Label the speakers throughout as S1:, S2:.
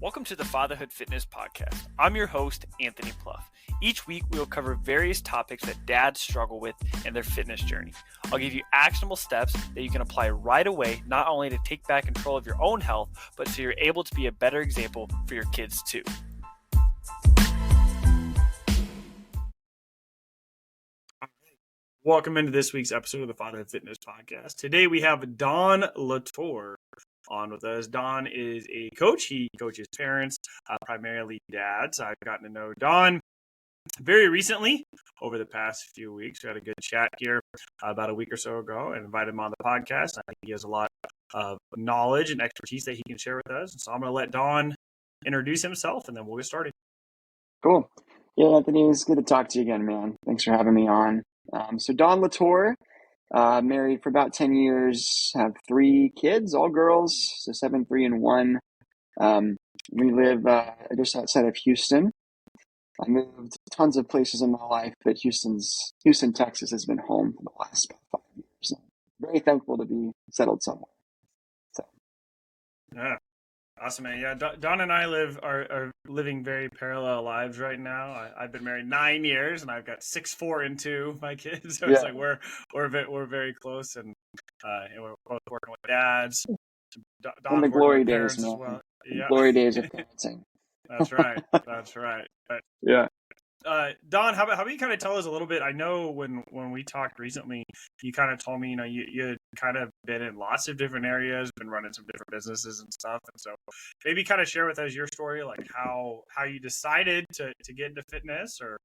S1: Welcome to the Fatherhood Fitness Podcast. I'm your host, Anthony Plough. Each week, we will cover various topics that dads struggle with in their fitness journey. I'll give you actionable steps that you can apply right away, not only to take back control of your own health, but so you're able to be a better example for your kids too. Welcome into this week's episode of the Fatherhood Fitness Podcast. Today we have Don LaTorre on with us. Don is a coach. He coaches parents, primarily dads. I've gotten to know Don very recently over the past few weeks. We had a good chat here about a week or so ago and invited him on the podcast. I think he has a lot of knowledge and expertise that he can share with us. And so I'm going to let Don introduce himself and then we'll get started.
S2: Cool. Yeah, Anthony, it's good to talk to you again, man. Thanks for having me on. So Don LaTorre, married for about 10 years, have 3 kids, all girls, so 7, 3, and 1. We live just outside of Houston. I moved tons of places in my life, but Houston, Texas has been home for the last about 5 years. I'm very thankful to be settled somewhere. So.
S1: Yeah. Awesome, man. Yeah, Don and I are living very parallel lives right now. I've been married 9 years, and I've got 6, 4, and 2 my kids. So it's like we're very close, and we're both working with dads.
S2: Don, the glory days, man.
S1: Well. Yeah.
S2: Glory days of parenting.
S1: That's right. But
S2: yeah.
S1: Don, how about you kind of tell us a little bit? I know when we talked recently, you kind of told me, you had kind of been in lots of different areas, been running some different businesses and stuff. And so maybe kind of share with us your story, like how you decided to get into fitness or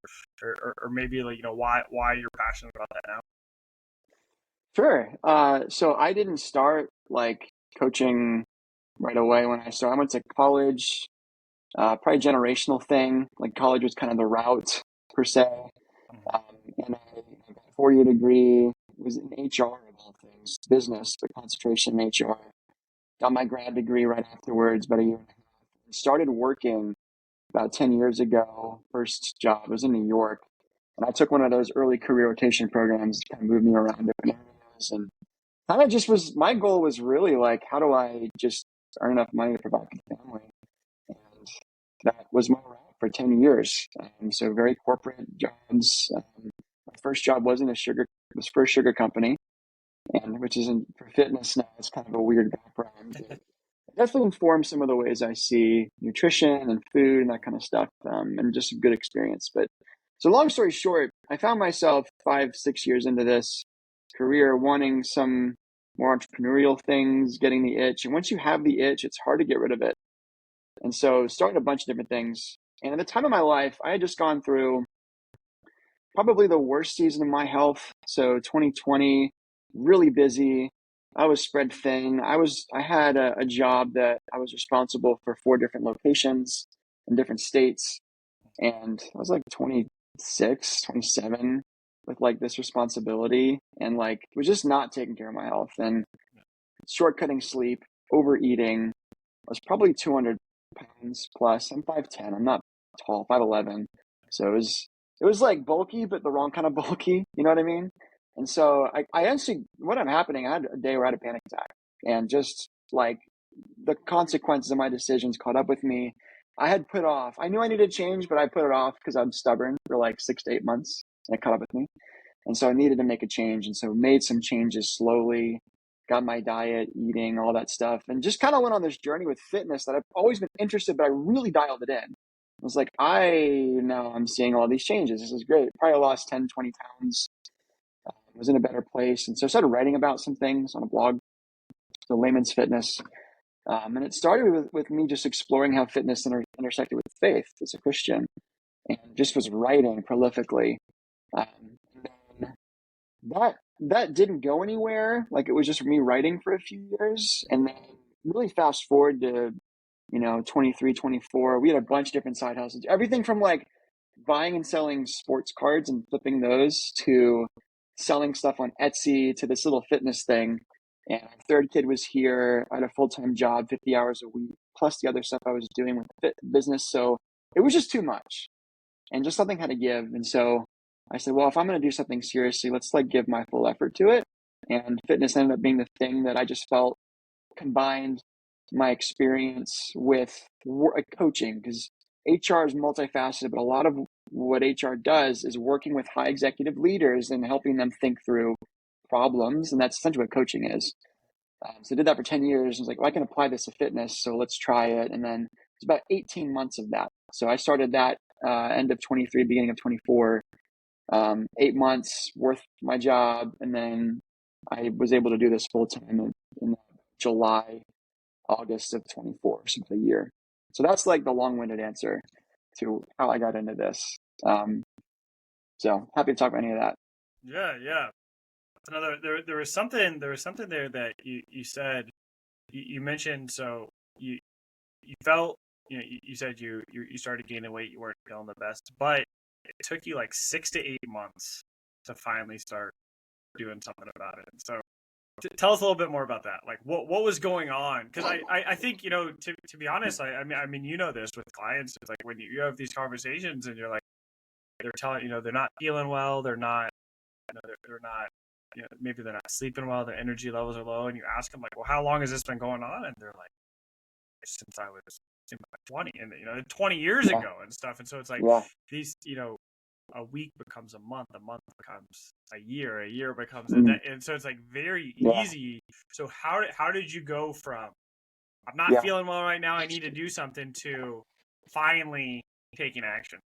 S1: maybe like, why you're passionate about that now.
S2: Sure. So I didn't start like coaching right away when I started. I went to college. Probably a generational thing. Like college was kind of the route per se. And I got a 4-year degree, was in HR of all things, business, but concentration in HR. Got my grad degree right afterwards, about a year and a half. Started working about 10 years ago. First job was in New York. And I took one of those early career rotation programs to kind of move me around different areas. And kind of just my goal was really like, how do I just earn enough money to provide for the family? And that was my route for 10 years. So very corporate jobs. My first job wasn't it was for a sugar company, and which isn't for fitness now. It's kind of a weird background. It definitely informs some of the ways I see nutrition and food and that kind of stuff, and just a good experience. But so long story short, I found myself 5, 6 years into this career wanting some more entrepreneurial things, getting the itch. And once you have the itch, it's hard to get rid of it. And so started a bunch of different things. And at the time of my life, I had just gone through probably the worst season of my health. So 2020, really busy. I was spread thin. I had a job that I was responsible for 4 different locations in different states. And I was like 26, 27 with like this responsibility and like was just not taking care of my health and shortcutting sleep, overeating. I was probably 200 pounds plus. I'm 5'10". I'm not tall, 5'11". So it was like bulky, but the wrong kind of bulky. You know what I mean? And so I actually, what ended up happening, I had a day where I had a panic attack and just like the consequences of my decisions caught up with me. I had put off, I knew I needed change, but I put it off because I'm stubborn for like 6 to 8 months and it caught up with me. And so I needed to make a change. And so made some changes slowly, got my diet, eating, all that stuff, and just kind of went on this journey with fitness that I've always been interested, but I really dialed it in. I was like, I'm seeing all these changes. This is great. Probably lost 10, 20 pounds. Was in a better place. And so I started writing about some things on a blog, the Layman's Fitness. And it started with me just exploring how fitness intersected with faith as a Christian, and just was writing prolifically. That didn't go anywhere. Like it was just me writing for a few years. And then really fast forward to, 23, 24, we had a bunch of different side hustles, everything from like buying and selling sports cards and flipping those to selling stuff on Etsy to this little fitness thing. And our 3rd kid was here. I had a full-time job, 50 hours a week, plus the other stuff I was doing with the business. So it was just too much and just something had to give. And so I said, well, if I'm going to do something seriously, let's like give my full effort to it. And fitness ended up being the thing that I just felt combined my experience with coaching, because HR is multifaceted, but a lot of what HR does is working with high executive leaders and helping them think through problems. And that's essentially what coaching is. So I did that for 10 years. I was like, well, I can apply this to fitness, so let's try it. And then it's about 18 months of that. So I started that end of 23, beginning of 24, 8 months worth my job. And then I was able to do this full time in July, August of 24, so a year. So that's like the long-winded answer to how I got into this. So happy to talk about any of that.
S1: Yeah. Another there was something there that you said, you mentioned. So you felt, you said you started gaining weight, you weren't feeling the best, but it took you like 6 to 8 months to finally start doing something about it. So tell us a little bit more about that. Like what was going on? Because I think, to be honest, I mean this with clients. It's like when you have these conversations and you're like, they're telling, they're not feeling well, they're not, they're not, maybe they're not sleeping well, their energy levels are low, and you ask them like, well, how long has this been going on? And they're like, since I was in my 20, and 20 years ago and stuff. And so it's like these, a week becomes a month becomes a year becomes a day, and so it's like very easy. So how did you go from, I'm not feeling well right now, I need to do something, to finally taking action?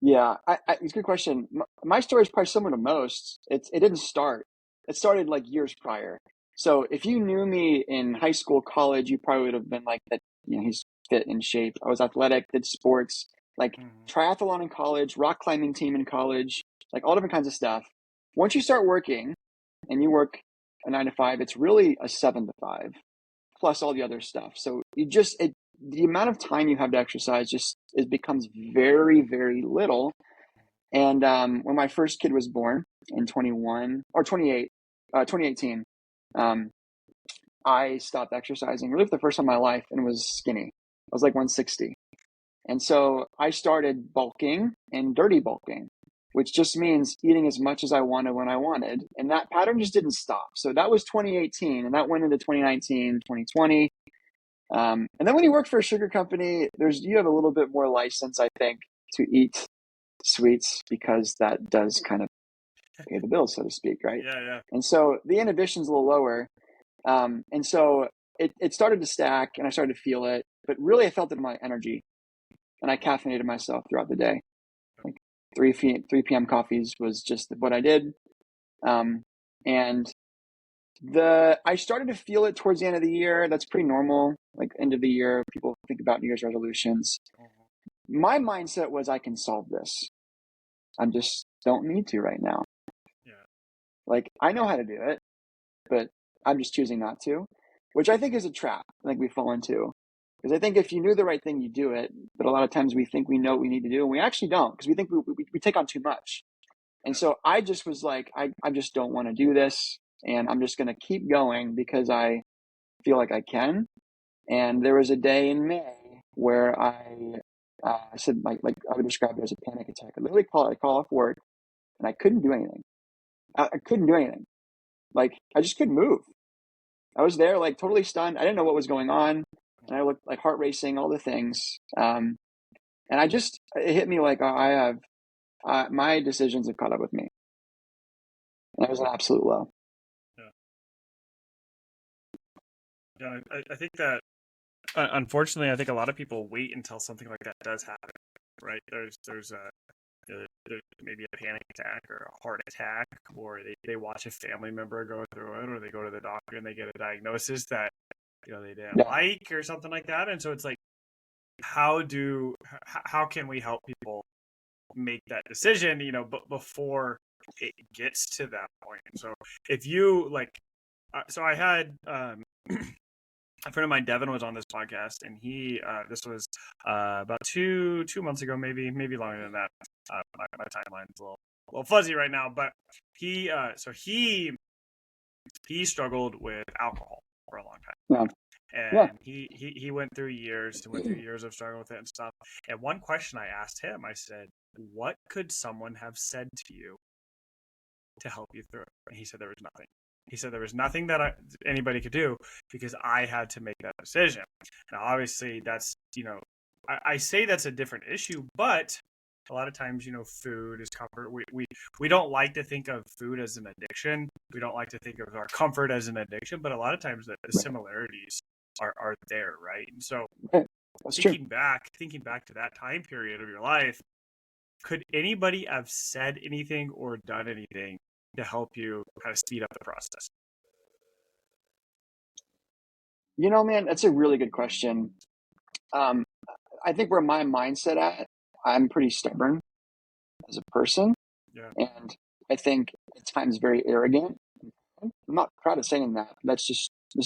S2: Yeah, it's a good question. My story is probably similar to most. It didn't start. It started like years prior. So if you knew me in high school, college, you probably would have been like that. He's fit in shape. I was athletic, did sports, like triathlon in college, rock climbing team in college, like all different kinds of stuff. Once you start working, and you work a 9 to 5, it's really a 7 to 5 plus all the other stuff. So the amount of time you have to exercise it becomes very, very little. And when my first kid was born in 2018, I stopped exercising really for the first time in my life, and was skinny. I was like 160. And so I started bulking and dirty bulking, which just means eating as much as I wanted when I wanted. And that pattern just didn't stop. So that was 2018, and that went into 2019, 2020. And then when you work for a sugar company, you have a little bit more license, I think, to eat sweets, because that does kind of pay the bills, so to speak, right?
S1: Yeah.
S2: And so the inhibition's a little lower. And so it started to stack, and I started to feel it, but really I felt it in my energy, and I caffeinated myself throughout the day. Like 3 p.m. coffees was just what I did. And I started to feel it towards the end of the year. That's pretty normal. Like end of the year, people think about New Year's resolutions. My mindset was, I can solve this. I just don't need to right now.
S1: Yeah.
S2: Like, I know how to do it, but I'm just choosing not to, which I think is a trap I think we fall into. Because I think if you knew the right thing, you do it. But a lot of times we think we know what we need to do, and we actually don't, because we think we take on too much. And so I just was like, I just don't want to do this, and I'm just going to keep going because I feel like I can. And there was a day in May where I said, like I would describe it as a panic attack. I literally call off work, and I couldn't do anything. I couldn't do anything. Like, I just couldn't move. I was there, like, totally stunned. I didn't know what was going on, and I looked like heart racing, all the things. And it hit me like, my decisions have caught up with me. And it was an absolute low.
S1: Yeah, I think that, unfortunately, I think a lot of people wait until something like that does happen, right? There's maybe a panic attack or a heart attack, or they watch a family member go through it, or they go to the doctor and they get a diagnosis that they didn't like, or something like that. And so it's like, how can we help people make that decision, but before it gets to that point? So if you so I had a friend of mine, Devin, was on this podcast, and he this was about two months ago, maybe longer than that. My timeline's a little fuzzy right now, but he struggled with alcohol for a long time. And he went through years of struggling with it and stuff. And one question I asked him, I said, what could someone have said to you to help you through it? And he said there was nothing. He said there was nothing that anybody could do because I had to make that decision. Now, obviously, that's, I say that's a different issue, but a lot of times, food is comfort. We don't like to think of food as an addiction. We don't like to think of our comfort as an addiction, but a lot of times the
S2: Right.
S1: similarities are there, right? And so
S2: Right. That's true.
S1: thinking back to that time period of your life, could anybody have said anything or done anything to help you kind of speed up the process?
S2: Man, that's a really good question. Um, I think where my mindset at, I'm pretty stubborn as a person,
S1: Yeah.
S2: and I think at times very arrogant. I'm not proud of saying that. This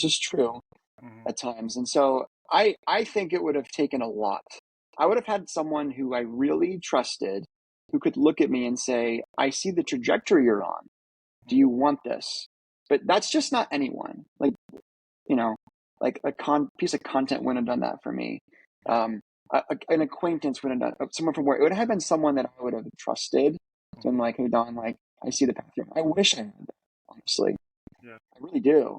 S2: is true
S1: Mm-hmm.
S2: at times. And so I think it would have taken a lot. I would have had someone who I really trusted who could look at me and say, I see the trajectory you're on. Do you want this? But that's just not anyone. You know, like a piece of content wouldn't have done that for me. An acquaintance would have done, someone from work. It would have been someone that I would have trusted. So I'm like, hey, Don, like, I see the path you're on. I wish I had that, honestly.
S1: Yeah.
S2: I really do.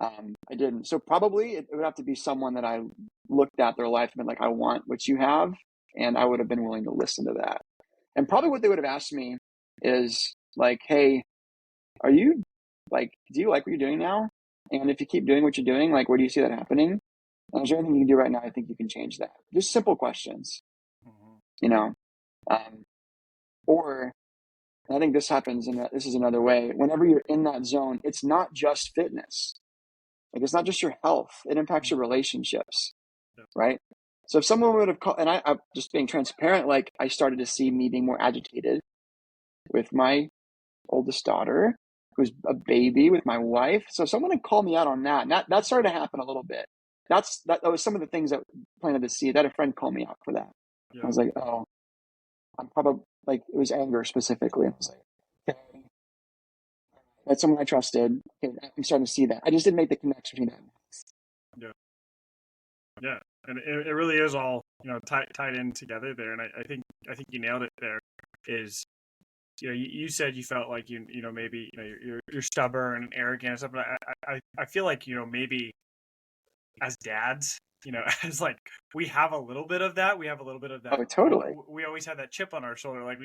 S2: I didn't. So probably it would have to be someone that I looked at their life and been like, I want what you have. And I would have been willing to listen to that. And probably what they would have asked me is like, hey, are you do you like what you're doing now? And if you keep doing what you're doing, like, where do you see that happening? And is there anything you can do right now? I think you can change that. Just simple questions,
S1: Mm-hmm.
S2: you know? Um, or I think this happens, and this is another way. Whenever you're in that zone, it's not just fitness. Like, it's not just your health. It impacts your relationships,
S1: Yeah.
S2: right? So if someone would have called, and I'm just being transparent, like, I started to see me being more agitated with my oldest daughter, who's a baby, with my wife. So someone had called me out on that. And that started to happen a little bit. That was some of the things that planted the seed. That a friend called me out for that. I
S1: Yeah.
S2: was like, oh, I'm probably like, it was anger specifically. And I was like, okay, that's someone I trusted. Okay, I'm starting to see that. I just didn't make the connection between that.
S1: Yeah. Yeah. And it really is all, tied in together there. And I think you nailed it there. Is, you said you felt like maybe you're stubborn and arrogant and stuff, but I feel like maybe as dads, as like we have a little bit of that. We have a little bit of that.
S2: Oh, totally.
S1: We always have that chip on our shoulder, like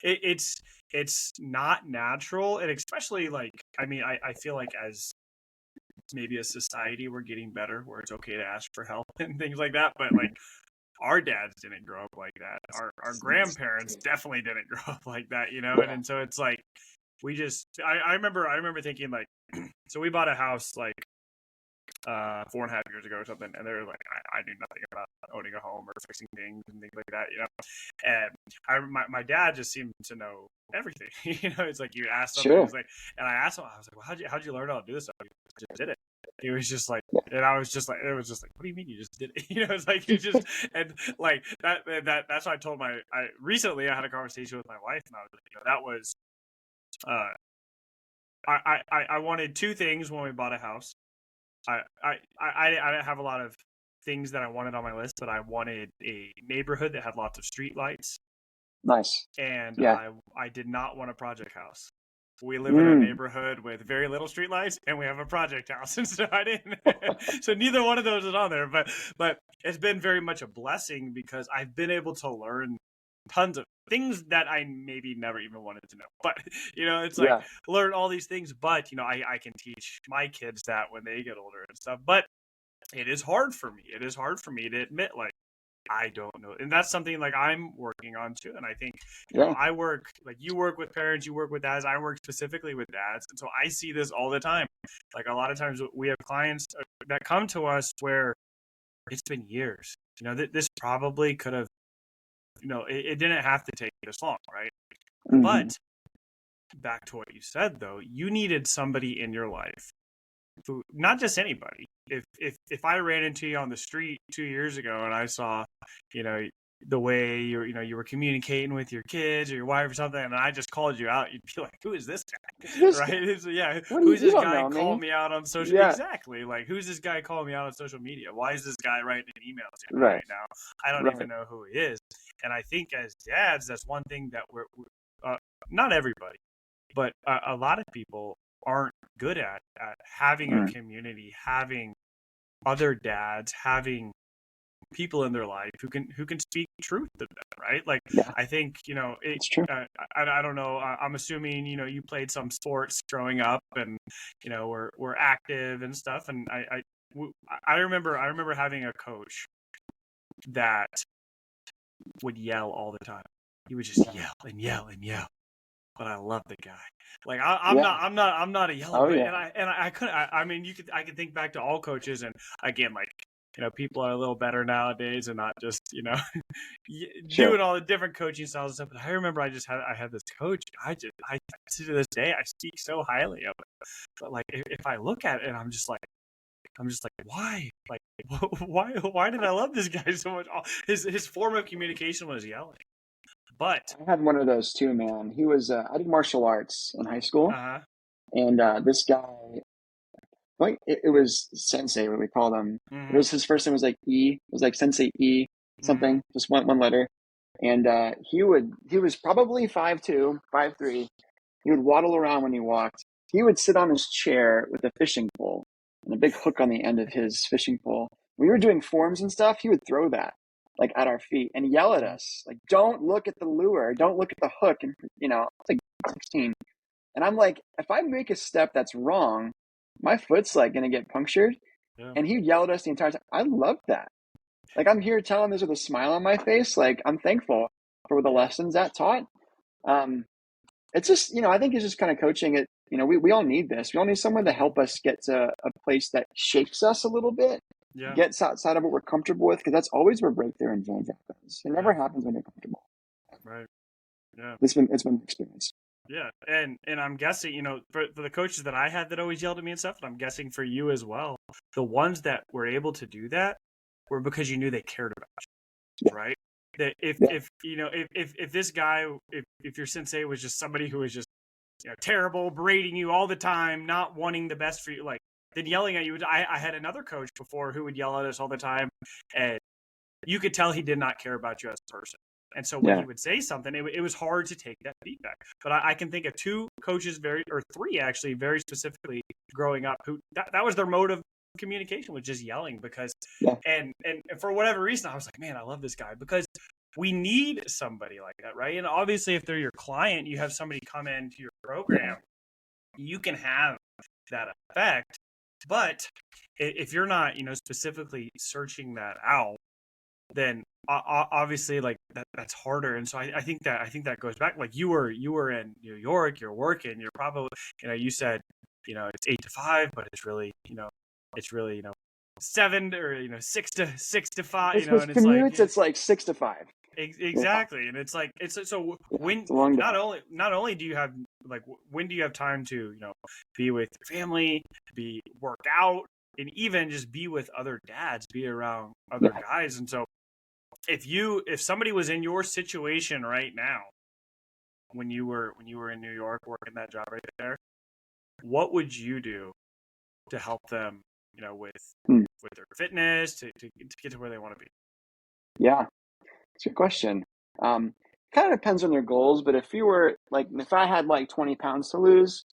S1: it's not natural, and especially like I feel like as maybe a society we're getting better, where it's okay to ask for help and things like that, but like our dads didn't grow up like that. Our grandparents definitely didn't grow up like that, and so it's like we just I remember thinking like so we bought a house like 4.5 years ago or something, and they were like, I knew nothing about owning a home or fixing things and things like that, and my dad just seemed to know everything. It's like you ask something,
S2: Sure.
S1: it's like, and I asked him, I was like, well, how'd you learn how to do this stuff? He just did it. He was just like,
S2: Yeah.
S1: and I was just like, it was just like, what do you mean you just did it? It's like you just, and like that's what I told recently I had a conversation with my wife, and I was like, that was I wanted two things when we bought a house. I didn't have a lot of things that I wanted on my list, but I wanted a neighborhood that had lots of street lights,
S2: Nice.
S1: and
S2: Yeah.
S1: I did not want a project house. We live in a neighborhood with very little street lights, and we have a project house, and so I didn't. So neither one of those is on there, but it's been very much a blessing because I've been able to learn tons of things that I maybe never even wanted to know. But it's like learn all these things, but I can teach my kids that when they get older and stuff. But it is hard for me. It is hard for me to admit like I don't know. And that's something like I'm working on too. And I think, I work like you work with parents, you work with dads. I work specifically with dads. And so I see this all the time. Like a lot of times we have clients that come to us where it's been years. This probably could have, it didn't have to take this long, right?
S2: Mm-hmm.
S1: But back to what you said, though, you needed somebody in your life who, not just anybody. If I ran into you on the street 2 years ago and I saw, the way you were communicating with your kids or your wife or something, and I just called you out, you'd be like, "Who is this guy?" Right? So, yeah, who's this guy calling me out on social?
S2: Yeah.
S1: Exactly. Like, who's this guy calling me out on social media? Why is this guy writing an email to me
S2: Right.
S1: right now? I don't even know who he is. And I think as dads, that's one thing that we're not everybody, but a lot of people aren't good at having a
S2: Mm.
S1: community, having other dads, having people in their life who can speak truth to them, right? Like,
S2: Yeah,
S1: I think,
S2: it's true.
S1: I don't know. I'm assuming, you played some sports growing up and, were active and stuff. And I remember having a coach that would yell all the time. He would just
S2: Yeah.
S1: yell and yell and yell. But I love the guy. Like,
S2: Yeah.
S1: I'm not a yeller,
S2: Oh
S1: but
S2: yeah.
S1: I couldn't. I mean, I could think back to all coaches, and again, like, people are a little better nowadays, and not just
S2: Sure.
S1: doing all the different coaching styles and stuff. But I remember I had this coach. I to this day I speak so highly of it. But like, if I look at it, and I'm just like, why? Like, why did I love this guy so much? His form of communication was yelling. But
S2: I had one of those too, man. He was I did martial arts in high school,
S1: uh-huh.
S2: and this guy, like it was Sensei, what we called him. It
S1: Mhm.
S2: was his first name was like E. It was like Sensei E
S1: Mhm.
S2: something, just one letter. And he was probably 5'2", 5'3". He would waddle around when he walked. He would sit on his chair with a fishing pole and a big hook on the end of his fishing pole. When we were doing forms and stuff, he would throw that like at our feet and yell at us like, "Don't look at the lure, don't look at the hook." And it's like 16, and I'm like, if I make a step that's wrong, my foot's like gonna get punctured.
S1: Yeah.
S2: And he'd yell at us the entire time. I loved that. Like, I'm here telling this with a smile on my face. Like, I'm thankful for the
S1: Yeah.
S2: lessons that taught. Um, it's just, I think it's just kind of coaching it. We all need this. We all need someone to
S1: Mhm.
S2: help us get to a place that shakes us a little bit,
S1: Yeah.
S2: gets outside of what we're comfortable with, because that's always where breakthrough and change happens. It
S1: Yeah.
S2: never happens when you're comfortable.
S1: Right. Yeah.
S2: It's been an experience.
S1: Yeah. And I'm guessing, for the coaches that I had that always yelled at me and stuff, and I'm guessing for you as well, the ones that were able to do that were because you knew they cared about
S2: Yeah,
S1: you, right? That
S2: yeah,
S1: if this guy, if your sensei was just somebody who was just, terrible, berating you all the time, not wanting the best for you, like, then yelling at you. I had another coach before who would yell at us all the time, and you could tell he did not care about you as a person. And so when
S2: yeah,
S1: he would say something, it was hard to take that feedback. But I can think of two coaches, or three actually, very specifically growing up, who that was their mode of communication, was just yelling. Because
S2: yeah,
S1: and for whatever reason, I was like, man, I love this guy, because we need somebody like that, right? And obviously, if they're your client, you have somebody come into your
S2: yeah,
S1: program, you can have that effect. But if you're not, specifically searching that out, then obviously, like, that's harder. And so I think that goes back, like, you were in New York, you're working, you're probably, you said, it's 8 to 5, but it's really, 7, or 6 to 5,
S2: With
S1: and it's like,
S2: commutes, it's like 6 to 5. Yeah,
S1: exactly. And it's like, so
S2: yeah,
S1: when,
S2: it's a long day.
S1: not only do you have, like, when do you have time to, be with your family, work out, and even just be with other dads, be around other
S2: Yeah,
S1: guys. And so if somebody was in your situation right now, when you were in New York working that job right there, what would you do to help them, with
S2: hmm.
S1: their fitness, to get to where they want to be?
S2: Yeah. It's a good question. Um, Kind of depends on their goals, but if I had like 20 pounds to lose,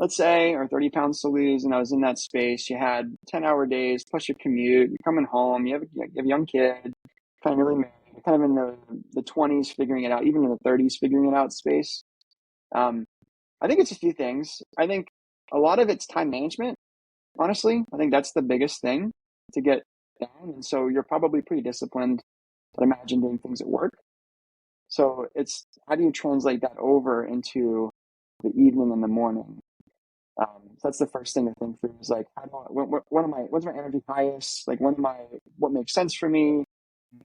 S2: let's say, or 30 pounds to lose, and I was in that space, you had 10-hour days plus your commute, you're coming home, you have a young kid, kind of really married, you're kind of in the 20s figuring it out, even in the 30s figuring it out space. Um, I think it's a few things. I think a lot of it's time management, honestly. I think that's the biggest thing to get down. And so you're probably pretty disciplined, I imagine, doing things at work. So it's how do you translate that over into the evening and the morning? So that's the first thing to think through is like, how do what's my energy highest? Like, what makes sense for me?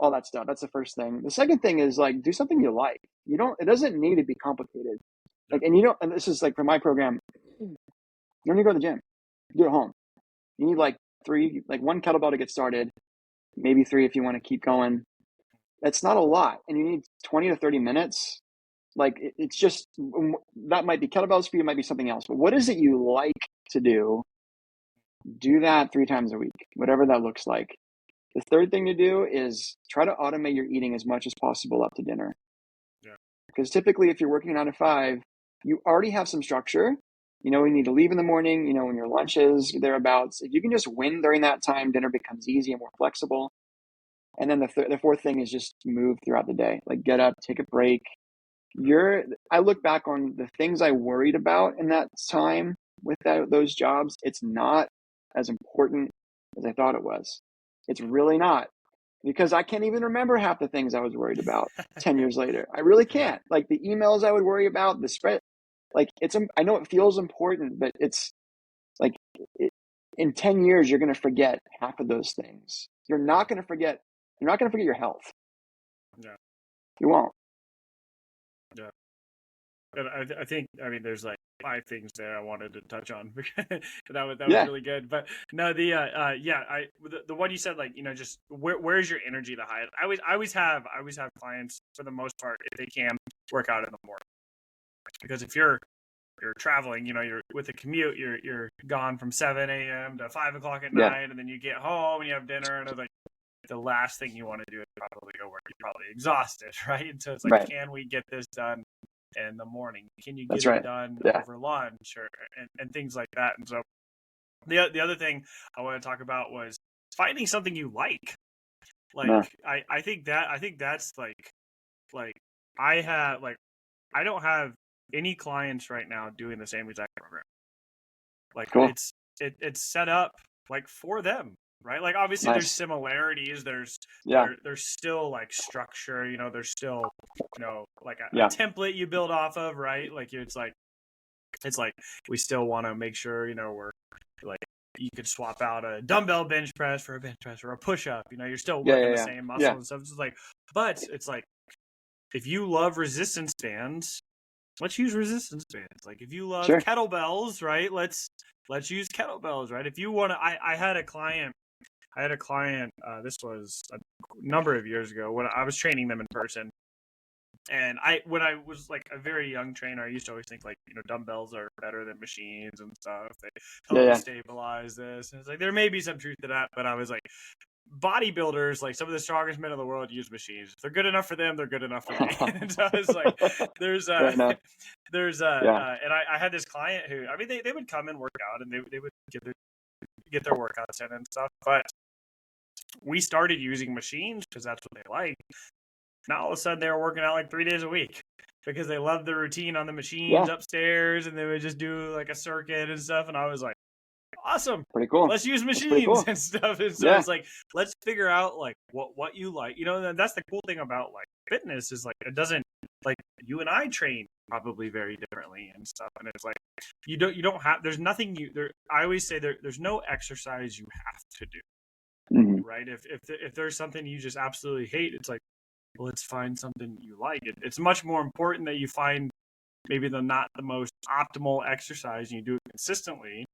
S2: All that stuff. That's the first thing. The second thing is like, do something you like. It doesn't need to be complicated.
S1: Yeah.
S2: Like, and this is like for my program, you don't need to go to the gym. You do it at home. You need like one kettlebell to get started, maybe three if you want to keep going. That's not a lot. And you need 20 to 30 minutes. Like, it's just, that might be kettlebells for you, might be something else. But what is it you like to do? Do that 3 times a week, whatever that looks like. The third thing to do is try to automate your eating as much as possible up to dinner.
S1: Yeah.
S2: Because typically, if you're working 9 to 5, you already have some structure. You know when you need to leave in the morning, you know when your lunch is thereabouts. If you can just win during that time, dinner becomes easy and more flexible. And then the fourth thing is just move throughout the day. Like get up, take a break. I look back on the things I worried about in that time with those jobs. It's not as important as I thought it was. It's really not, because I can't even remember half the things I was worried about 10 years later. I really
S1: Yeah.
S2: can't. Like the emails I would worry about, the spread, like I know it feels important, but it's like in 10 years, you're going to forget half of those things. You're not going to forget your health.
S1: Yeah.
S2: You won't.
S1: Yeah. And I think, I mean, there's like 5 things there I wanted to touch on. that was really good. But no, the one you said, like, you know, just where's your energy the highest? I always have clients, for the most part, if they can, work out in the morning, because if you're traveling, you know, you're with a commute, you're gone from 7 a.m. to 5 o'clock at night, and then you get home and you have dinner, and it's like the last thing you want to do is probably go work. You're probably exhausted, right? And so it's like, can we get this done in the morning? Can you get it done over lunch, and things like that? And so the other thing I want to talk about was finding something you like. Like I think that's like I don't have any clients right now doing the same exact program. Like it's set up like for them, right? Like obviously there's similarities, there's still like structure, you know, there's still, you know, like a template you build off of, right? Like it's like we still want to make sure, you know, we're like, you could swap out a dumbbell bench press for a bench press or a push-up, you know, you're still working the same muscle and stuff. It's like, but it's like, if you love resistance bands, let's use resistance bands. Like if you love kettlebells, right? Let's use kettlebells, right? If you want to, I had a client, this was a number of years ago when I was training them in person. And when I was like a very young trainer, I used to always think, like, you know, dumbbells are better than machines and stuff. They help you stabilize this. And it's like, there may be some truth to that, but I was like, bodybuilders, like some of the strongest men in the world, use machines. If they're good enough for them, they're good enough for me. And so it's like, and I had this client who, I mean, they would come and work out, and they would get their workouts in and stuff. But we started using machines because that's what they like. Now all of a sudden they were working out like 3 days a week because they loved the routine on the machines upstairs, and they would just do like a circuit and stuff. And I was like, awesome,
S2: pretty cool.
S1: Let's use machines and stuff. And so it's like, let's figure out like what you like, you know. And that's the cool thing about like fitness, is like, it doesn't, like, you and I train probably very differently and stuff. And it's like, you don't have, there's nothing I always say there's no exercise you have to do, right? If there's something you just absolutely hate, it's like, well, let's find something you like. It's much more important that you find maybe not the most optimal exercise and you do it consistently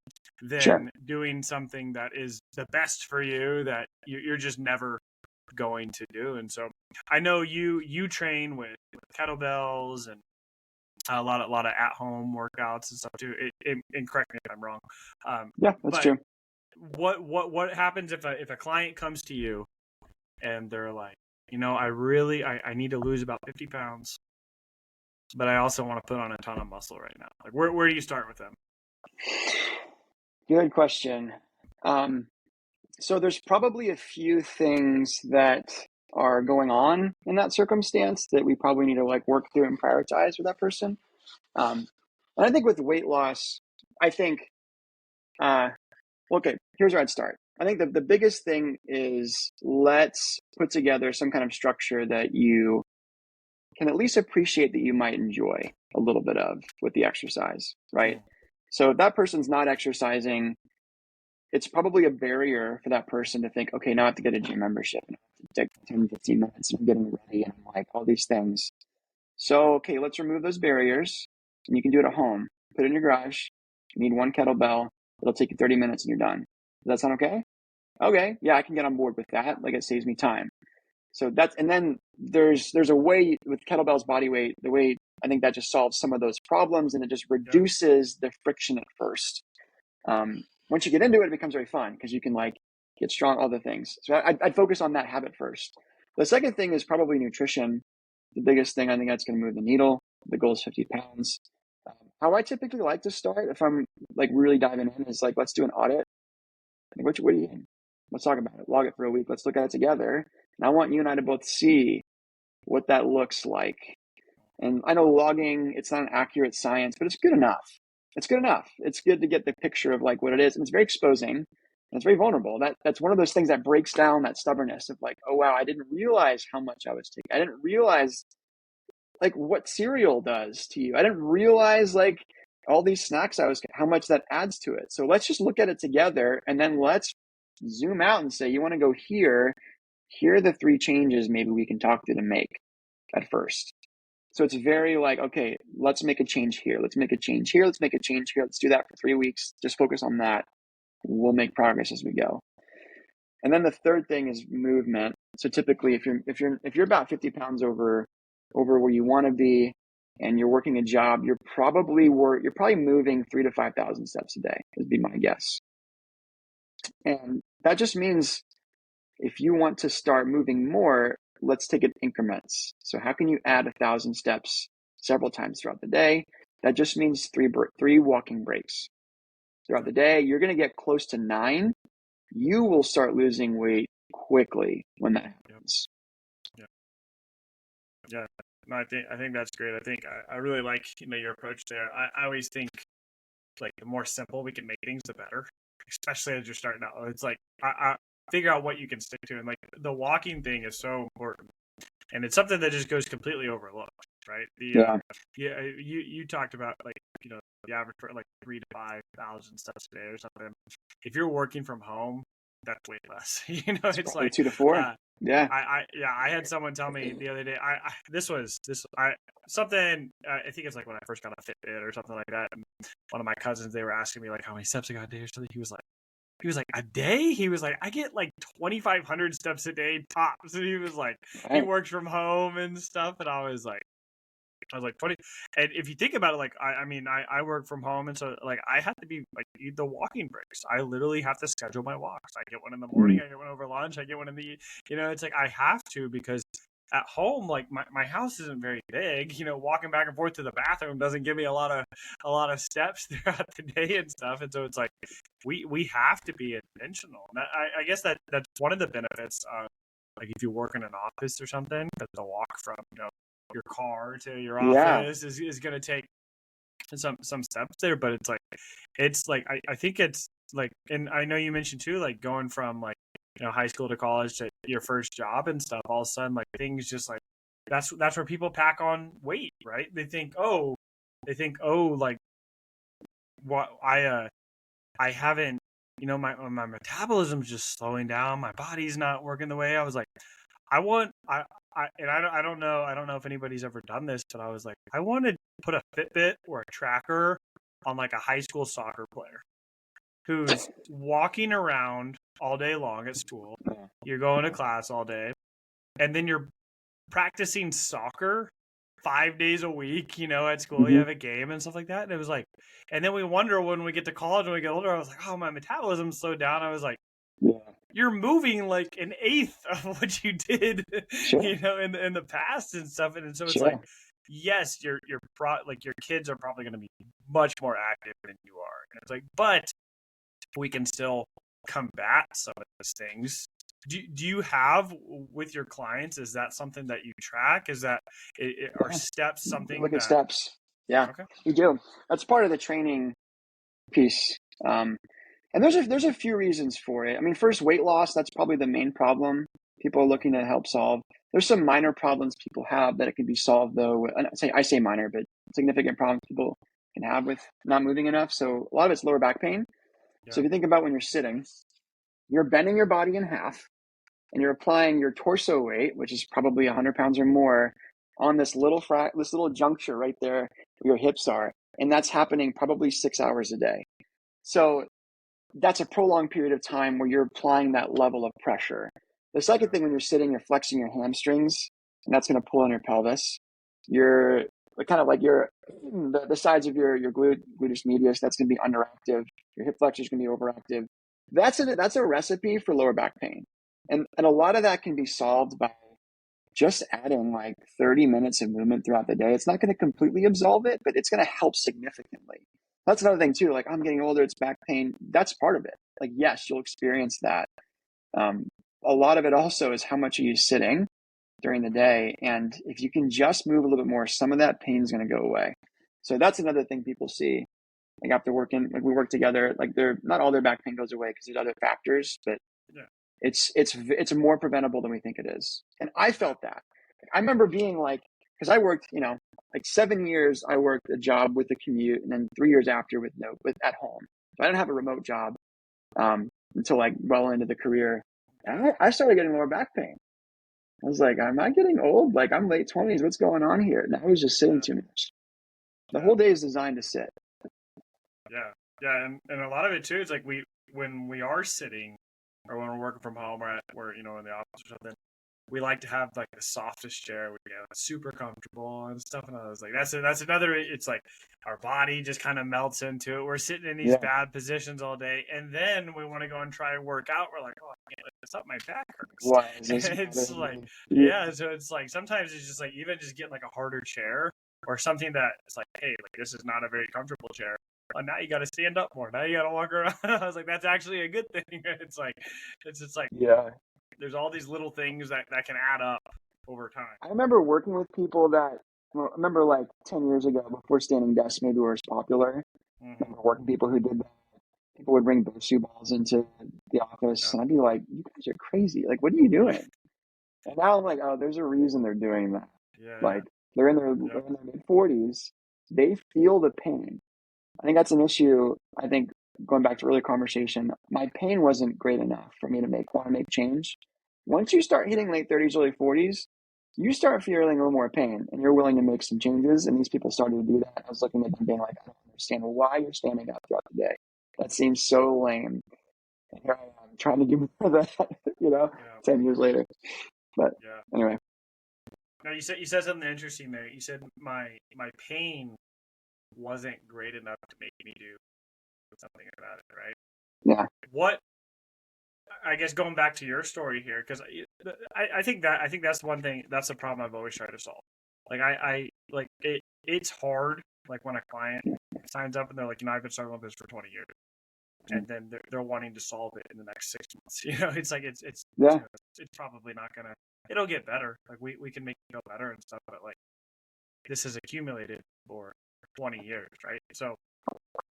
S1: than doing something that is the best for you that you're just never going to do. And so I know you train with kettlebells and a lot of at-home workouts and stuff too. And correct me if I'm wrong.
S2: That's true.
S1: What happens if a client comes to you and they're like, you know, I need to lose about 50 pounds, but I also want to put on a ton of muscle right now. Like, where do you start with them?
S2: Good question. So there's probably a few things that are going on in that circumstance that we probably need to like work through and prioritize with that person. And I think with weight loss, I think, okay, here's where I'd start. I think the biggest thing is, let's put together some kind of structure that you can at least appreciate, that you might enjoy a little bit of with the exercise, right? So if that person's not exercising, it's probably a barrier for that person to think, okay, now I have to get a gym membership and I have to take 10, 15 minutes and I'm getting ready and I'm like all these things. So, okay, let's remove those barriers, and you can do it at home. Put it in your garage. You need one kettlebell. It'll take you 30 minutes and you're done. Does that sound okay? Okay, yeah, I can get on board with that. Like, it saves me time. So and then there's a way with kettlebells body weight, the way I think that just solves some of those problems, and it just reduces the friction at first. Once you get into it, it becomes very fun because you can like get strong, all the things. So I'd focus on that habit first. The second thing is probably nutrition. The biggest thing I think that's going to move the needle. The goal is 50 pounds. how I typically like to start if I'm like really diving in is like, let's do an audit. Like, what are you eating? Let's talk about it. Log it for a week. Let's look at it together. And I want you and I to both see what that looks like. And I know logging, it's not an accurate science, but it's good enough. It's good enough. It's good to get the picture of like what it is. And it's very exposing and it's very vulnerable. That's one of those things that breaks down that stubbornness of like, oh wow, I didn't realize how much I was taking. I didn't realize like what cereal does to you. I didn't realize like all these snacks how much that adds to it. So let's just look at it together and then let's zoom out and say, you want to go here. Here are the 3 changes maybe we can talk to make at first. So it's very like, okay, let's make a change here. Let's make a change here. Let's make a change here. Let's do that for 3 weeks. Just focus on that. We'll make progress as we go. And then the third thing is movement. So typically if you're about 50 pounds over where you want to be and you're working a job, you're probably moving 3,000 to 5,000 steps a day would be my guess. And that just means if you want to start moving more, let's take it in increments. So how can you add 1,000 steps several times throughout the day? That just means three walking breaks throughout the day. You're going to get close to 9. You will start losing weight quickly when that happens.
S1: Yeah. Yeah. No, I think that's great. I think I really like your approach there. I always think like the more simple we can make things, the better. Especially as you're starting out. It's like I figure out what you can stick to, and like the walking thing is so important, and it's something that just goes completely overlooked, right? You talked about like the average for like 3,000 to 5,000 steps a day or something. If you're working from home, that's way less. It's like
S2: 2 to 4. Yeah.
S1: I had someone tell me the other day. Something. I think it's like when I first got a Fitbit or something like that. And one of my cousins, they were asking me like how many steps I got a day or something. He was like a day. He was like, I get like 2,500 steps a day tops. And he was like, he works from home and stuff. And I was like 20. And if you think about it, like I work from home, and so like I have to be like the walking breaks. I literally have to schedule my walks. I get one in the morning, I get one over lunch, I get one in the it's like I have to, because at home, like my house isn't very big. Walking back and forth to the bathroom doesn't give me a lot of steps throughout the day and stuff. And so it's like we have to be intentional. And I guess that's one of the benefits of like if you work in an office or something, that the walk from your car to your office is going to take some steps there. But it's like I think it's like, and I know you mentioned too, like going from like high school to college to your first job and stuff, all of a sudden like things just like that's where people pack on weight, right? They think like what I haven't, my metabolism's just slowing down, my body's not working the way I was like I don't know if anybody's ever done this, but I was like, I want to put a Fitbit or a tracker on like a high school soccer player who's walking around all day long at school. You're going to class all day, and then you're practicing soccer 5 days a week, at school. You have a game and stuff like that. And it was like, and then we wonder when we get to college, when we get older, I was like, oh, my metabolism slowed down. I was like, you're moving like an eighth of what you did, in the past and stuff. And so it's like, yes, your kids are probably going to be much more active than you are. And it's like, but we can still combat some of those things. Do you have with your clients? Is that something that you track? Is that are steps something?
S2: Look at steps. Yeah, okay. We do. That's part of the training piece. And there's a few reasons for it. I mean, first, weight loss, that's probably the main problem people are looking to help solve. There's some minor problems people have that it can be solved, though. I say minor, but significant problems people can have with not moving enough. So a lot of it's lower back pain. Yeah. So if you think about when you're sitting, you're bending your body in half, and you're applying your torso weight, which is probably 100 pounds or more, on this little juncture right there where your hips are. And that's happening probably 6 hours a day. So that's a prolonged period of time where you're applying that level of pressure. The second thing, when you're sitting, you're flexing your hamstrings, and that's going to pull on your pelvis. You're kind of like the sides of your gluteus medius, that's going to be underactive. Your hip flexor is going to be overactive. That's a recipe for lower back pain. And a lot of that can be solved by just adding like 30 minutes of movement throughout the day, it's not going to completely absolve it, but it's going to help significantly. That's another thing too. Like, I'm getting older, it's back pain. That's part of it. Like, yes, you'll experience that. Um, a lot of it also is how much are you sitting during the day. And if you can just move a little bit more, some of that pain is going to go away. So that's another thing people see. Like, after working, like we work together, like they're not all their back pain goes away because there's other factors, but
S1: Yeah.
S2: it's more preventable than we think it is. And I felt that. I remember being like, because I worked, like 7 years, I worked a job with a commute, and then 3 years after with at home. So I didn't have a remote job until like well into the career. And I started getting more back pain. I was like, am I getting old? Like, I'm late 20s. What's going on here? And I was just sitting too much. The whole day is designed to sit.
S1: Yeah. Yeah. And a lot of it too, it's like when we are sitting or when we're working from home or we're, in the office or something, we like to have like the softest chair. We get super comfortable and stuff. And I was like, that's another, it's like our body just kind of melts into it. We're sitting in these bad positions all day. And then we want to go and try and work out. We're like, oh, I can't lift this up. My back hurts.
S2: Why is this
S1: And it's like, so it's like, sometimes it's just like, even just getting like a harder chair or something that it's like, hey, like this is not a very comfortable chair. Well, now you got to stand up more. Now you got to walk around. I was like, that's actually a good thing. It's like, it's just like, there's all these little things that can add up over time.
S2: I remember working with people that, I remember like 10 years ago, before standing desks maybe were as popular. I remember working with people who did that. People would bring Bosu balls into the office, and I'd be like, you guys are crazy. Like, what are you doing? And now I'm like, oh, there's a reason they're doing that. Like, they're in their mid-40s. They feel the pain. I think that's an issue. I think going back to earlier conversation, my pain wasn't great enough for me to want to make change. Once you start hitting late 30s, early 40s, you start feeling a little more pain, and you're willing to make some changes. And these people started to do that. I was looking at them being like, I don't understand why you're standing up throughout the day. That seems so lame. And here I am trying to do more of that, 10 years later. But anyway.
S1: Now you said something interesting there. You said my pain wasn't great enough to make me do something about it, right?
S2: Yeah.
S1: What, I guess going back to your story here, because I think that's one thing, that's the problem I've always tried to solve. Like I like it's hard, like when a client signs up and they're like, I've been struggling with this for 20 years, and then they're wanting to solve it in the next 6 months. It's like it's probably not gonna. It'll get better. Like we can make it go better and stuff, but like this is accumulated for 20 years, right? So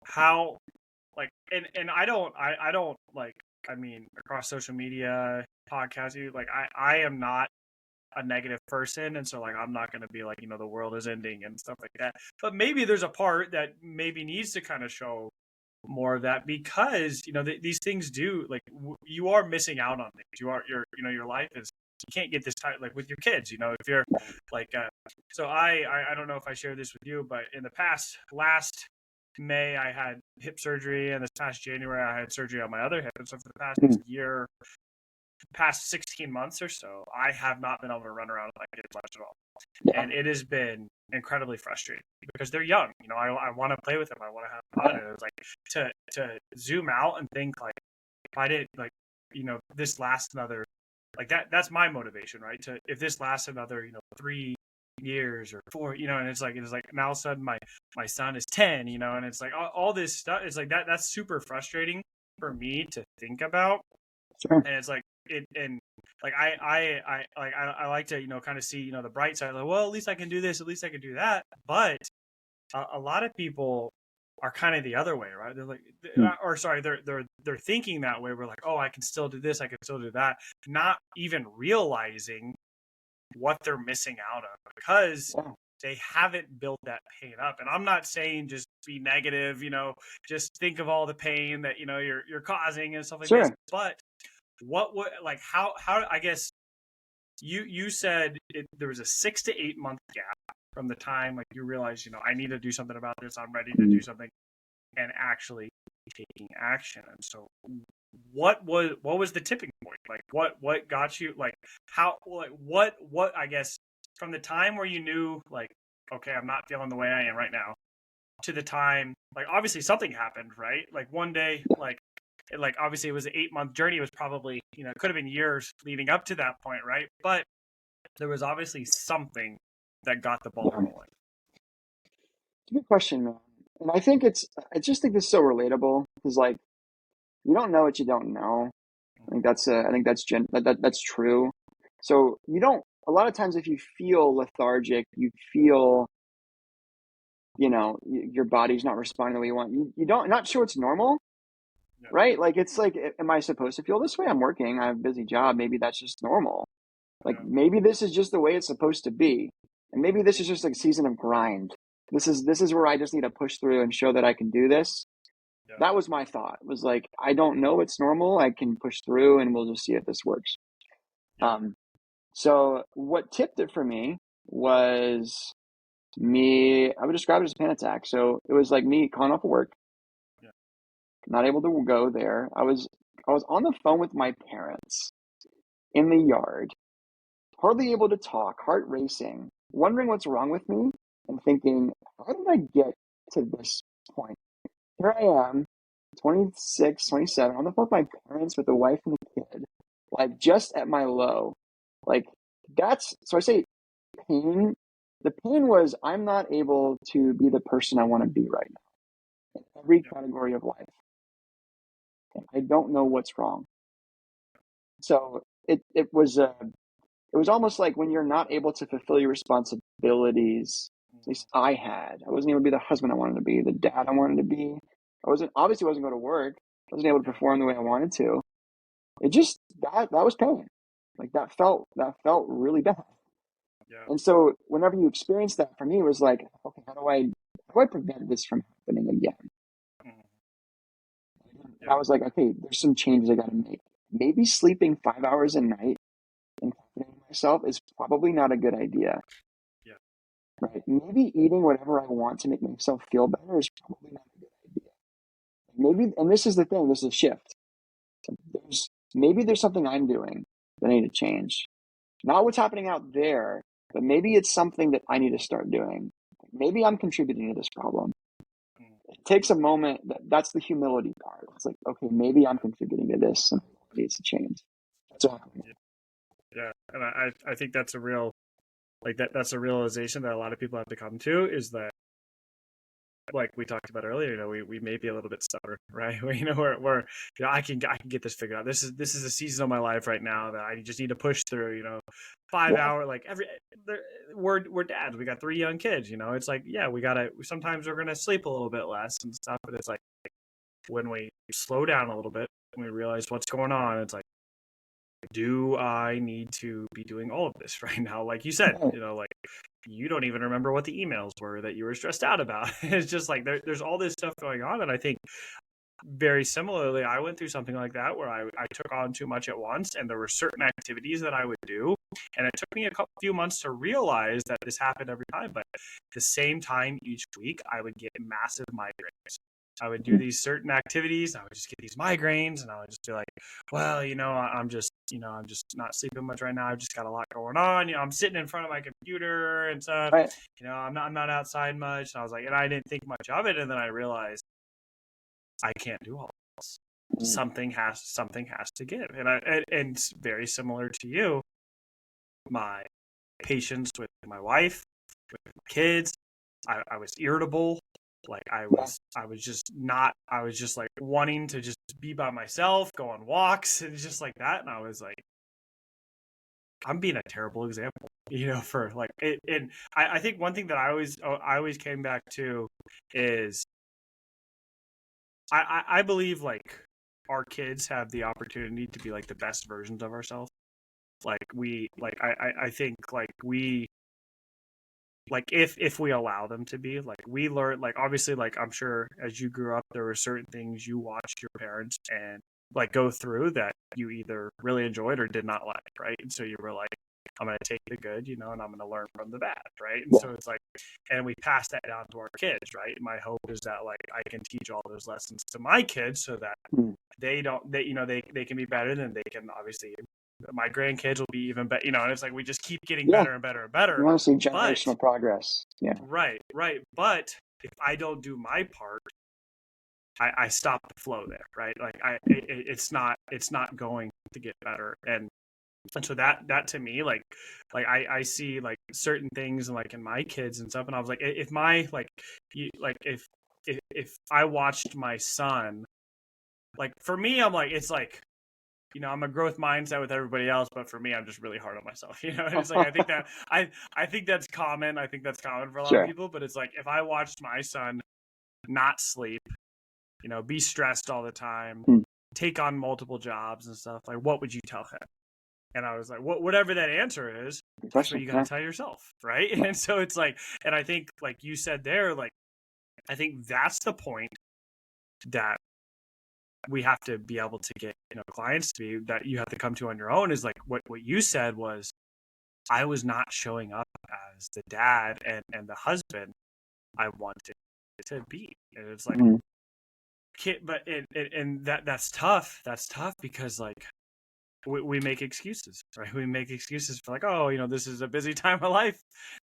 S1: how, like, and I don't like, I mean, across social media, podcasting, like I am not a negative person, and so like I'm not going to be like, the world is ending and stuff like that. But maybe there's a part that maybe needs to kind of show more of that, because these things do, like, you are missing out on things. Your life is, you can't get this tight, like with your kids, if you're like so I don't know if I shared this with you, but in the last May I had hip surgery, and this past January I had surgery on my other hip, and so for the past 16 months or so, I have not been able to run around with my kids much at all. And it has been incredibly frustrating because they're young. I want to play with them. I want to have fun. And it's like to zoom out and think, like, if I didn't, like, this lasts another, like, that's my motivation, right? If this lasts another, 3 years or 4, and it's like now all of a sudden my son is 10, and it's like all this stuff. It's like that's super frustrating for me to think about.
S2: Sure.
S1: And it's like and like I like to kind of see the bright side, like, well, at least I can do this, at least I can do that. But a lot of people are kind of the other way, right? They're like, or sorry, they're thinking that way. We're like, oh, I can still do this, I can still do that, not even realizing what they're missing out on because they haven't built that pain up. And I'm not saying just be negative, just think of all the pain that you're causing and stuff like this. But what would, like, how I guess you said there was a 6 to 8 month gap from the time, like, you realize I need to do something about this, I'm ready to do something, and actually taking action. And so what was the tipping point? Like, what got you, like, how, like, what I guess from the time where you knew, like, okay, I'm not feeling the way I am right now, to the time, like, obviously something happened, right? Like one day, like obviously it was an 8 month journey. It was probably, it could have been years leading up to that point, right? But there was obviously something that got the ball
S2: Yeah.
S1: rolling.
S2: It's a good question, man. And I just think this is so relatable because like you don't know what you don't know. I think that's true. So you don't, a lot of times if you feel lethargic, you feel, your body's not responding the way you want. You don't, not sure it's normal,
S1: Yeah,
S2: right? Like, it's like, am I supposed to feel this way? I'm working, I have a busy job. Maybe that's just normal. Like,
S1: yeah,
S2: maybe this is just the way it's supposed to be. And maybe this is just like a season of grind. This is where I just need to push through and show that I can do this.
S1: yeah,
S2: That was my thought. It was like, I don't know it's normal. I can push through and we'll just see if this works.
S1: yeah,
S2: Um, so what tipped it for me was I would describe it as a panic attack. So it was like me calling off of work,
S1: yeah,
S2: not able to go there. I was on the phone with my parents in the yard, hardly able to talk, heart racing, wondering what's wrong with me and thinking, how did I get to this point? Here I am, 26, 27, on the phone with my parents with a wife and a kid, like just at my low. Like so I say pain. The pain was I'm not able to be the person I want to be right now in every
S1: yeah,
S2: category of life. And I don't know what's wrong. So it was almost like when you're not able to fulfill your responsibilities. At least I wasn't able to be the husband I wanted to be, the dad I wanted to be. I wasn't going to work. I wasn't able to
S1: yeah,
S2: perform the way I wanted to. It just that was pain. Like that felt really bad.
S1: yeah,
S2: And so whenever you experience that, for me, it was like, okay, how do I prevent this from happening again?
S1: mhm,
S2: And I
S1: yeah,
S2: was like, okay, there's some changes I got to make. Maybe sleeping 5 hours a night and confident in myself is probably not a good idea,
S1: yeah,
S2: right? Maybe eating whatever I want to make myself feel better is probably not a good idea. Maybe, and this is the thing, this is a shift. Maybe there's something I'm doing that I need to change. Not what's happening out there, but maybe it's something that I need to start doing. Maybe I'm contributing to this problem.
S1: mhm,
S2: It takes a moment. That's the humility part. It's like, okay, maybe I'm
S1: yeah,
S2: contributing to this and it needs to change. That's what happened.
S1: yeah, yeah. And I think that's a real like that's a realization that a lot of people have to come to is that like we talked about earlier, we may be a little bit stubborn, right? We're I can get this figured out. This is a season of my life right now that I just need to push through. 5 hour like we're dads. We got 3 young kids. It's like yeah, we gotta. Sometimes we're gonna sleep a little bit less and stuff, but it's like when we slow down a little bit and we realize what's going on, it's like do I need to be doing all of this right now? Like you said,
S2: Yeah.
S1: like you don't even remember what the emails were that you were stressed out about. It's just like there's all this stuff going on. And I think very similarly, I went through something like that where I took on too much at once and there were certain activities that I would do. And it took me few months to realize that this happened every time. But at the same time, each week, I would get massive migraines. I would do these certain activities. I would just get these migraines, and I would just be like, "Well, I'm just not sleeping much right now. I've just got a lot going on. I'm sitting in front of my computer and stuff.
S2: Right.
S1: I'm not outside much." And I was like, and I didn't think much of it, and then I realized I can't do all this.
S2: Mm.
S1: Something has to give, and it's very similar to you. My patience with my wife, with my kids. I was irritable. Like
S2: Yeah.
S1: I was just like wanting to just be by myself, go on walks and just like that. And I was like, I'm being a terrible example, for like it. And I think one thing that I always came back to is I believe like our kids have the opportunity to be like the best versions of ourselves. I think like we like if we allow them to be like we learn like obviously like I'm sure as you grew up there were certain things you watched your parents and like go through that you either really enjoyed or did not like, right? And so you were like, I'm going to take the good, and I'm going to learn from the bad, right? And
S2: Yeah.
S1: so it's like, and we pass that down to our kids, right? My hope is that like I can teach all those lessons to my kids so that
S2: Mm.
S1: they don't they can be better than they can obviously my grandkids will be even better, and it's like we just keep getting
S2: Yeah.
S1: better and better and
S2: You
S1: better.
S2: want to see
S1: But
S2: generational progress. Yeah.
S1: right. But if I don't do my part, I stop the flow there, right? Like it's not going to get better. And And so that to me, like I see like certain things like in my kids and stuff, and I was like, if my like you like if I watched my son, like for me, I'm like, it's like, I'm a growth mindset with everybody else, but for me, I'm just really hard on myself, and it's like, I think that's common. I think that's common for a lot of
S2: Sure.
S1: people, but it's like, if I watched my son not sleep, be stressed all the time,
S2: Hmm.
S1: take on multiple jobs and stuff, like, what would you tell him? And I was like, whatever that answer is,
S2: Good
S1: that's what
S2: question.
S1: you got to tell yourself, right?
S2: Yeah.
S1: And so it's like, and I think, like you said there, like, I think that's the point that we have to be able to get, clients to be, that you have to come to on your own, is like what you said was, I was not showing up as the dad and the husband I wanted to be. And it's like,
S2: Mhm.
S1: but and that's tough. That's tough because like we make excuses, right? We make excuses for like, oh, this is a busy time of life.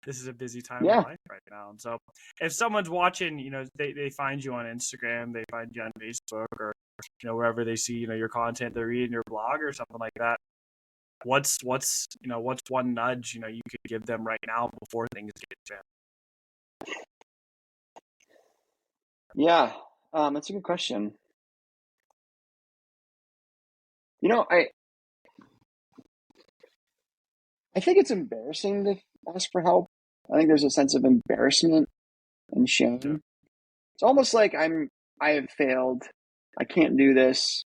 S1: This is a busy time of
S2: Yeah.
S1: life right now. And so if someone's watching, they find you on Instagram, they find you on Facebook, or, wherever they see, your content, they read in your blog or something like that. What's one nudge, you could give them right now before things get bad?
S2: Yeah. That's a good question. I think it's embarrassing to ask for help. I think there's a sense of embarrassment and shame.
S1: Yeah.
S2: It's almost like I have failed. I can't do this,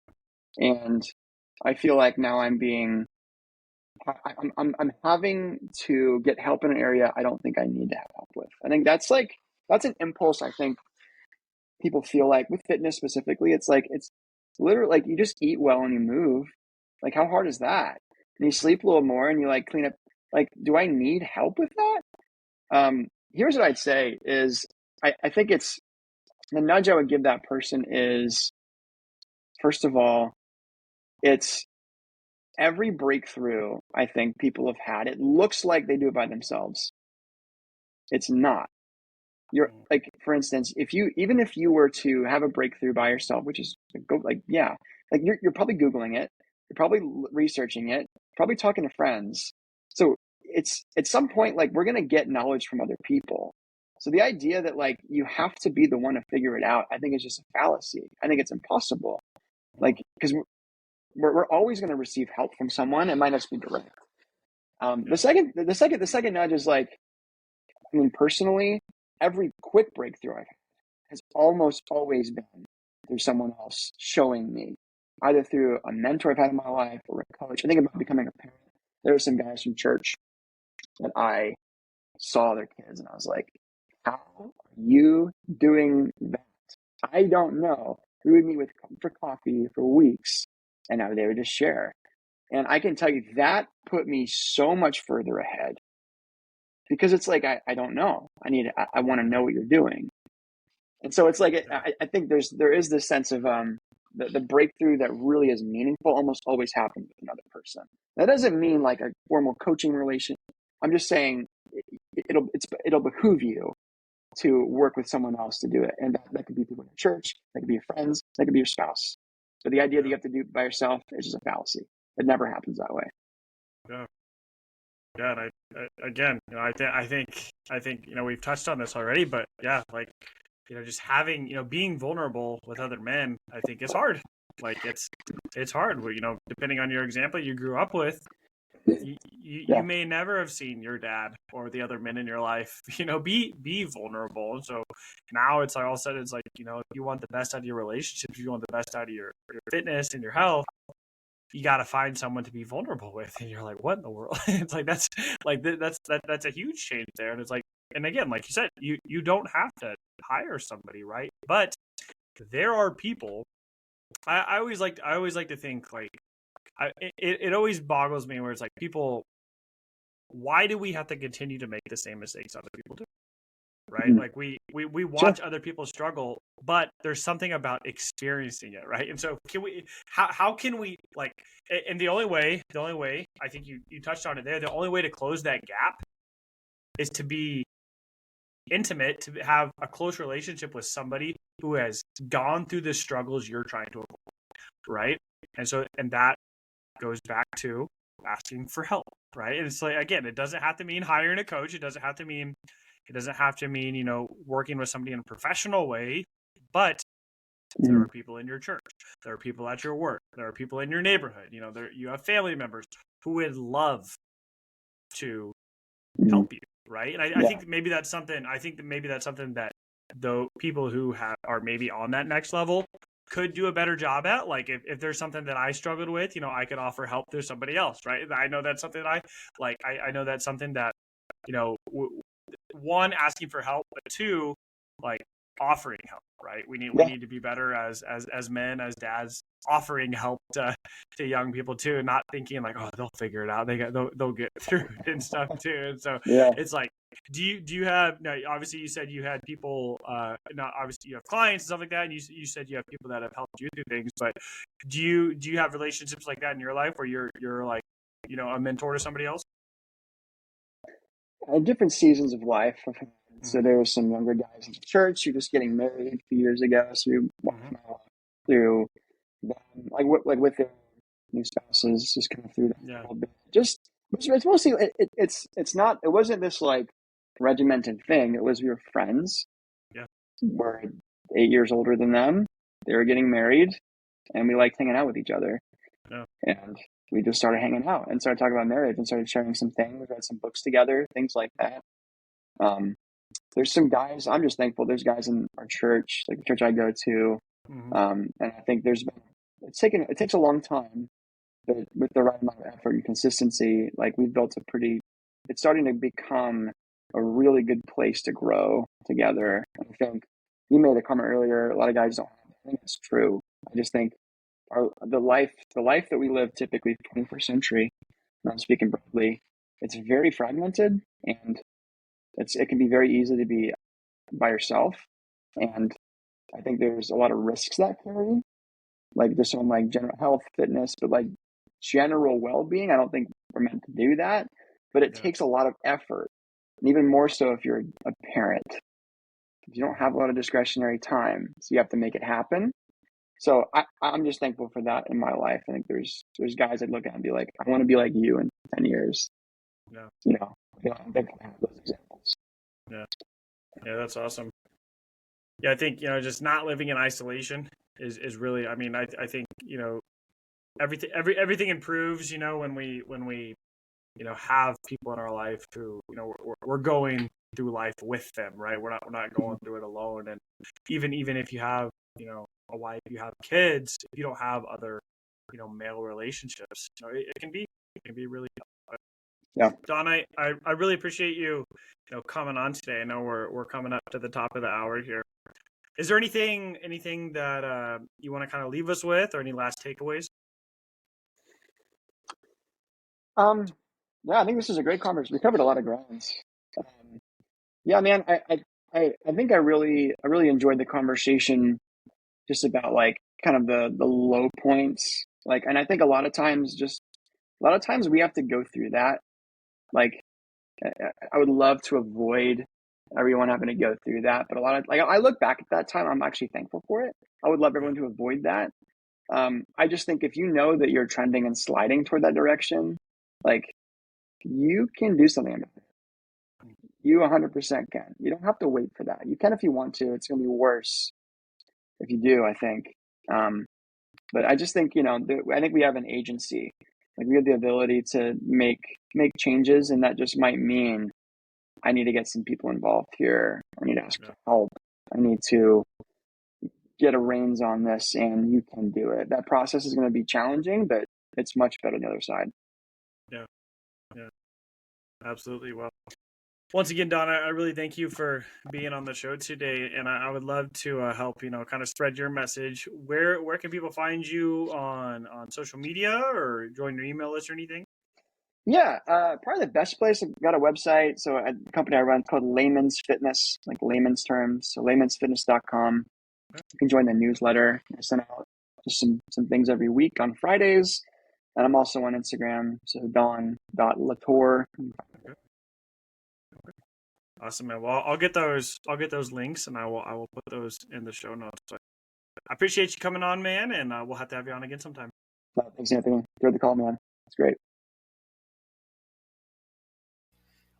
S2: and I feel like now I'm having to get help in an area I don't think I need to have help with. I think that's an impulse I think people feel like with fitness specifically. It's like it's literally like you just eat well and you move. Like how hard is that? And you sleep a little more and you like clean up. Like, do I need help with that? Here's what I'd say is I think it's the nudge I would give that person is, first of all, it's every breakthrough I think people have had. It looks like they do it by themselves. It's not. You're like, for instance, even if you were to have a breakthrough by yourself, which is yeah, like you're probably Googling it, you're probably researching it, probably talking to friends. So it's at some point like we're gonna get knowledge from other people. So the idea that like you have to be the one to figure it out, I think is just a fallacy. I think it's impossible. Like because we're always going to receive help from someone. It might not just be direct. The second nudge is like, I mean, personally, every quick breakthrough I've had has almost always been through someone else showing me, either through a mentor I've had in my life or a coach. I think about becoming a parent. There were some guys from church that I saw their kids, and I was like, "How are you doing that?" I don't know. We would meet with for coffee for weeks, and now they would just share. And I can tell you that put me so much further ahead because it's like, I don't know. I want to know what you're doing. And so it's like, I think there is this sense of, the breakthrough that really is meaningful almost always happens with another person. That doesn't mean like a formal coaching relation. I'm just saying it'll behoove you to work with someone else to do it. And that could be people in your church, that could be your friends, that could be your spouse. But the idea that you have to do it by yourself is just a fallacy. It never happens that way.
S1: Yeah. Yeah, and again, I think we've touched on this already, but yeah, like just having being vulnerable with other men, I think is hard. Like it's hard. Depending on your example you grew up with, you may never have seen your dad or the other men in your life, be vulnerable. And so now it's like all of a sudden it's like if you want the best out of your relationships, if you want the best out of your fitness and your health, you got to find someone to be vulnerable with, and you're like, what in the world? It's like that's a huge change there. And it's like, and again, like you said, you don't have to hire somebody, right? But there are people. I always like to think like, it always boggles me where it's like, people, why do we have to continue to make the same mistakes other people do? Right?
S2: Mm-hmm.
S1: Like we watch other people struggle, but there's something about experiencing it, right? And so how can we like, and the only way I think you touched on it there, the only way to close that gap is to be intimate, to have a close relationship with somebody who has gone through the struggles you're trying to avoid, right? And that goes back to asking for help, right? And it's like, again, it doesn't have to mean hiring a coach. It doesn't have to mean, working with somebody in a professional way, but there are people in your church, there are people at your work, there are people in your neighborhood, you have family members who would love to
S2: Mm-hmm.
S1: help you, right? And I
S2: Yeah.
S1: think maybe that's something. That the people who are maybe on that next level could do a better job at. Like if there's something that I struggled with, I could offer help to somebody else, right? I know that's something I like. I know that's something that one, asking for help, but two, like offering help, right? We
S2: Yeah.
S1: need to be better as men, as dads, offering help to young people too, and not thinking like, oh, they'll figure it out, they'll get through it and stuff too. And so
S2: Yeah.
S1: it's like, do you have, now obviously you said you had people, not obviously you have clients and stuff like that, and you said you have people that have helped you through things, but do you have relationships like that in your life where you're like, a mentor to somebody else?
S2: Different seasons of life. So
S1: Mm-hmm.
S2: there were some younger guys in the church who were just getting married a few years ago. So we walked
S1: Mm-hmm.
S2: them all through them, like with their new spouses, just kind of through that a
S1: Yeah.
S2: little bit. Just it's mostly it's not, it wasn't this like regimented thing. It was, we were friends.
S1: Yeah.
S2: We're 8 years older than them. They were getting married, and we liked hanging out with each other.
S1: Yeah.
S2: And we just started hanging out and started talking about marriage and started sharing some things. We read some books together, things like that. Um, there's some guys, I'm just thankful. There's guys in our church, like the church I go to.
S1: Mm-hmm.
S2: And I think it takes a long time, but with the right amount of effort and consistency, like we've built it's starting to become a really good place to grow together. And I think you made a comment earlier, a lot of guys don't have that. I think it's true. I just think the life that we live, typically 21st century, and I'm speaking broadly, it's very fragmented, and it can be very easy to be by yourself. And I think there's a lot of risks that carry, like just on like general health, fitness, but like general well-being. I don't think we're meant to do that, but it
S1: Yeah.
S2: takes a lot of effort, and even more so if you're a parent. You don't have a lot of discretionary time, so you have to make it happen. So I'm just thankful for that in my life. I think there's guys I'd look at and be like, I want to be like you in 10 years.
S1: Yeah.
S2: I'm thankful to have those examples.
S1: Yeah. Yeah. That's awesome. Yeah. I think, just not living in isolation is really, I think, everything improves, when we, have people in our life who, we're going through life with them, right? We're not going through it alone. And even if you have, a wife, you have kids, if you don't have other, male relationships, it can be really tough.
S2: Yeah.
S1: Don, I really appreciate you, coming on today. I know we're coming up to the top of the hour here. Is there anything that you want to kind of leave us with, or any last takeaways?
S2: Yeah, I think this is a great conversation. We covered a lot of grounds. Yeah, man, I think I really enjoyed the conversation, just about like kind of the low points. Like, and I think a lot of times we have to go through that. Like, I would love to avoid everyone having to go through that, but a lot of, like, I look back at that time, I'm actually thankful for it. I would love
S1: Yeah.
S2: everyone to avoid that. I just think if you know that you're trending and sliding toward that direction, like, you can do something about it. You 100% can. You don't have to wait for that. You can if you want to. It's going to be worse if you do, I think. Um, but I just think, I think we have an agency. Like, we have the ability to make changes, and that just might mean I need to get some people involved here. I need to ask
S1: Yeah.
S2: for help. I need to get a reins on this, and you can do it. That process is going to be challenging, but it's much better on the other side.
S1: Yeah. Yeah. Absolutely. Well, once again, Don, I really thank you for being on the show today, and I would love to help, kind of spread your message. Where can people find you on social media, or join your email list or anything?
S2: Yeah, probably the best place. I've got a website. So a company I run called Layman's Fitness, like layman's terms. So laymansfitness.com. You can join the newsletter. I send out just some things every week on Fridays. And I'm also on Instagram. So don.latorre.
S1: Okay. Awesome, man. Well, I'll get those links, and I will put those in the show notes. So I appreciate you coming on, man, and we'll have to have you on again sometime.
S2: Thanks, Anthony. Enjoyed the call, man. It's great.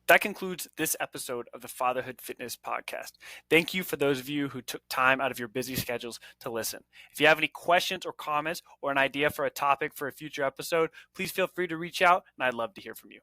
S1: That concludes this episode of the Fatherhood Fitness Podcast. Thank you for those of you who took time out of your busy schedules to listen. If you have any questions or comments or an idea for a topic for a future episode, please feel free to reach out, and I'd love to hear from you.